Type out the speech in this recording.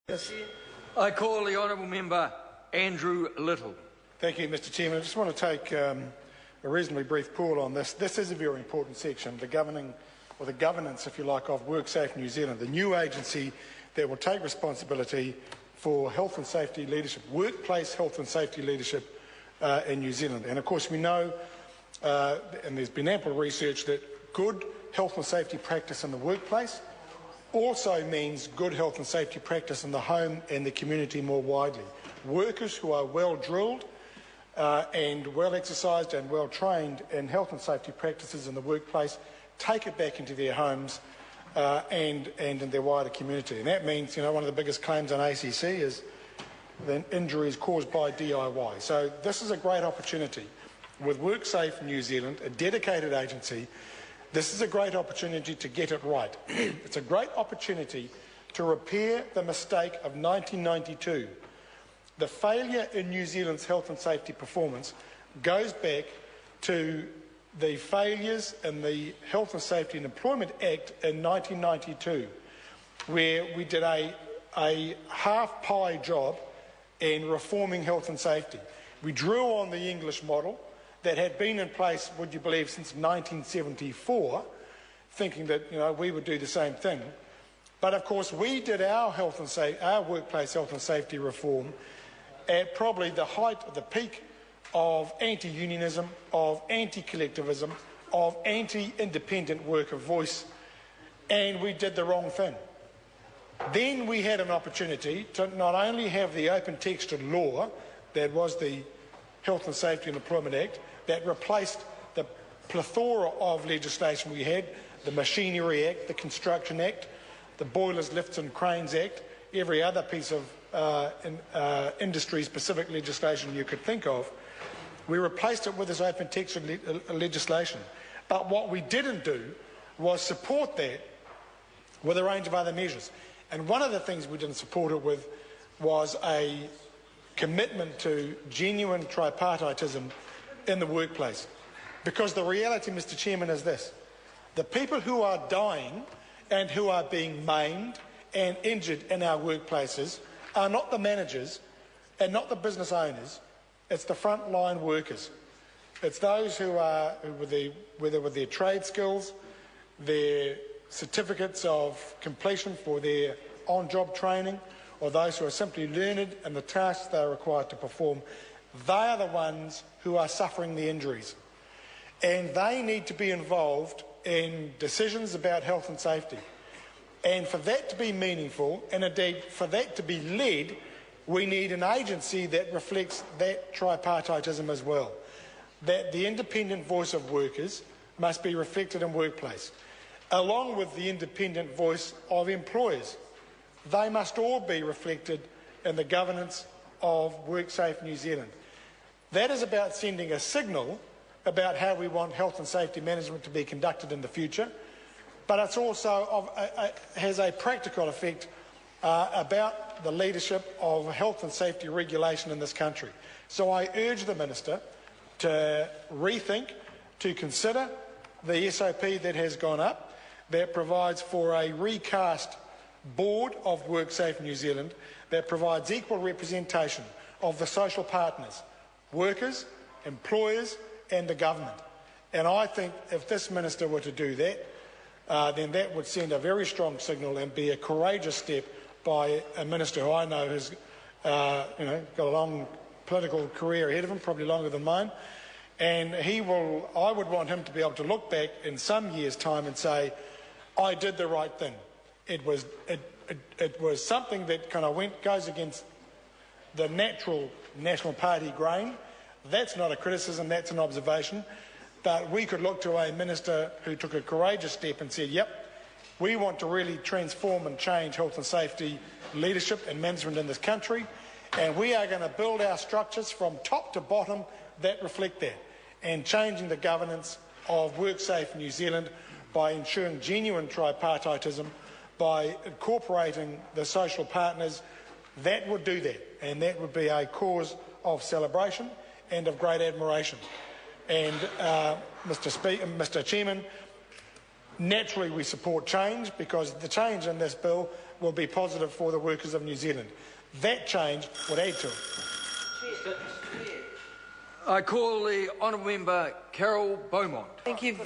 Yes. I call the honourable member Andrew Little. Thank you, Mr. Chairman. I just want to take a reasonably brief call on this. This is a very important section, the governance, if you like, of WorkSafe New Zealand, the new agency that will take responsibility for health and safety leadership, workplace health and safety leadership in New Zealand. And of course we know, and there's been ample research, that good health and safety practice in the workplace also means good health and safety practice in the home and the community more widely. Workers who are well drilled and well exercised and well trained in health and safety practices in the workplace take it back into their homes and in their wider community. And that means, one of the biggest claims on ACC is the injuries caused by DIY. So this is a great opportunity. With WorkSafe New Zealand, a dedicated agency, this is a great opportunity to get it right. It's a great opportunity to repair the mistake of 1992. The failure in New Zealand's health and safety performance goes back to the failures in the Health and Safety and Employment Act in 1992, where we did a half-pie job in reforming health and safety. We drew on the English model that had been in place, would you believe, since 1974, thinking that we would do the same thing. But of course, we did our workplace health and safety reform at probably the height, the peak of anti-unionism, of anti-collectivism, of anti-independent worker voice, and we did the wrong thing. Then we had an opportunity to not only have the open-textured law that was the Health and Safety and Employment Act that replaced the plethora of legislation we had, the Machinery Act, the Construction Act, the Boilers, Lifts and Cranes Act, every other piece of industry-specific legislation you could think of. We replaced it with this open-textured legislation. But what we didn't do was support that with a range of other measures. And one of the things we didn't support it with was a commitment to genuine tripartitism in the workplace. Because the reality, Mr. Chairman, is this. The people who are dying and who are being maimed and injured in our workplaces are not the managers and not the business owners. It's the frontline workers. It's those who are, whether with their trade skills, their certificates of completion for their on-job training, or those who are simply learned in the tasks they are required to perform, they are the ones who are suffering the injuries. And they need to be involved in decisions about health and safety. And for that to be meaningful, and indeed for that to be led, we need an agency that reflects that tripartitism as well. That the independent voice of workers must be reflected in workplace, along with the independent voice of employers. They must all be reflected in the governance of WorkSafe New Zealand. That is about sending a signal about how we want health and safety management to be conducted in the future, but it's also has a practical effect about the leadership of health and safety regulation in this country. So I urge the Minister to rethink, to consider the SOP that has gone up, that provides for a recast board of WorkSafe New Zealand that provides equal representation of the social partners, workers, employers and the government. And I think if this Minister were to do that, then that would send a very strong signal and be a courageous step by a Minister who I know has got a long political career ahead of him, probably longer than mine, and I would want him to be able to look back in some years' time and say, I did the right thing. It was something that kind of goes against the natural National Party grain. That's not a criticism, that's an observation. But we could look to a Minister who took a courageous step and said, yep, we want to really transform and change health and safety leadership and management in this country, and we are going to build our structures from top to bottom that reflect that, and changing the governance of WorkSafe New Zealand by ensuring genuine tripartitism, by incorporating the social partners. That would do that, and that would be a cause of celebration and of great admiration. And Mr. Chairman, naturally we support change, because the change in this bill will be positive for the workers of New Zealand. That change would add to it. I call the honourable member Carol Beaumont. Thank you very